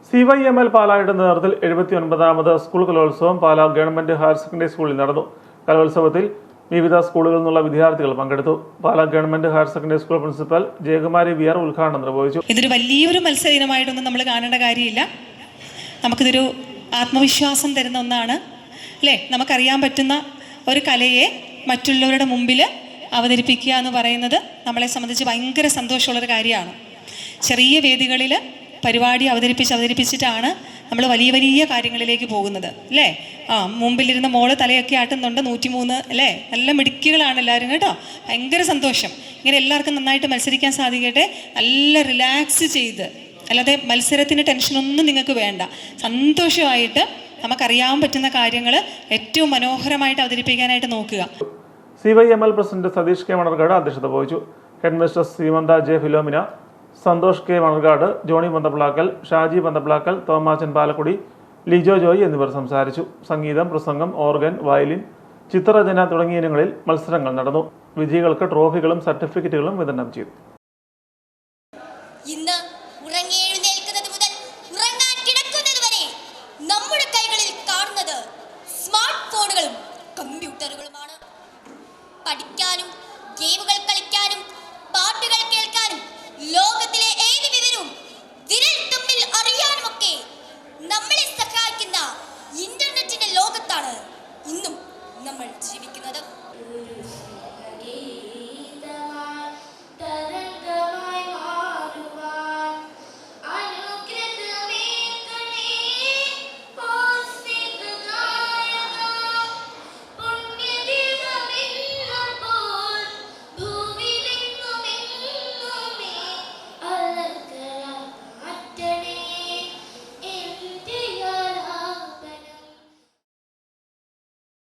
CYML പാലായുടെ നേതൃത്വത്തിൽ 79ാമത് school കലോത്സവം Pala government higher secondary സ്കൂളിൽ നടന്നു. കലോത്സവത്തിൽ വിവിധ സ്കൂളുകളിൽ നിന്നുള്ള വിദ്യാർത്ഥികൾ പങ്കെടുത്തു. Pala government higher secondary school principal Jayakumari വിയർ ഉദ്ഘാടനം നിർവഹിച്ചു. ഇതൊരു വലിയൊരു മത്സര ഇനമായിട്ടൊന്നും നമ്മൾ കാണേണ്ട കാര്യമില്ല. നമുക്കിതൊരു ആത്മവിശ്വാസം തരുന്ന ഒന്നാണ്, അല്ലേ? നമുക്കറിയാൻ പറ്റുന്ന ഒരു കലയെ മറ്റുള്ളവരുടെ മുമ്പിൽ അവതരിപ്പിക്കുക എന്ന് പറയുന്നത് നമ്മളെ സംബന്ധിച്ച് ഭയങ്കര സന്തോഷമുള്ളൊരു കാര്യമാണ്. ചെറിയ വേദികളിൽ പരിപാടി അവതരിപ്പിച്ചിട്ടാണ് നമ്മൾ വലിയ വലിയ കാര്യങ്ങളിലേക്ക് പോകുന്നത്, അല്ലേ? മുമ്പിലിരുന്ന മോള് തലയൊക്കെ ആട്ടുന്നുണ്ട്, 103, അല്ലേ? നല്ല മിടുക്കികളാണ് എല്ലാവരും കേട്ടോ. ഭയങ്കര സന്തോഷം. ഇങ്ങനെ എല്ലാവർക്കും നന്നായിട്ട് മത്സരിക്കാൻ സാധിക്കട്ടെ. നല്ല റിലാക്സ് ചെയ്ത്, അല്ലാതെ മത്സരത്തിന് ടെൻഷനൊന്നും നിങ്ങൾക്ക് വേണ്ട. സന്തോഷമായിട്ട് നമുക്കറിയാൻ പറ്റുന്ന കാര്യങ്ങൾ ഏറ്റവും മനോഹരമായിട്ട് അവതരിപ്പിക്കാനായിട്ട് നോക്കുക. CYML president Satheesh K Manarcad അധ്യക്ഷത വഹിച്ചു. Head mister Sreemantha J Philomina, Santhosh K Manarcad, Johny Panthaplackal, Shaji Panthaplackal, Thomachan Palakkudy, Lijo Joy എന്നിവർ സംസാരിച്ചു. സംഗീതം, പ്രസംഗം, ഓർഗൻ, വയലിൻ, ചിത്രരചന തുടങ്ങിയ ഇനങ്ങളിൽ മത്സരങ്ങൾ നടന്നു. വിജയികൾക്ക് ട്രോഫികളും സർട്ടിഫിക്കറ്റുകളും വിതരണം ചെയ്തു.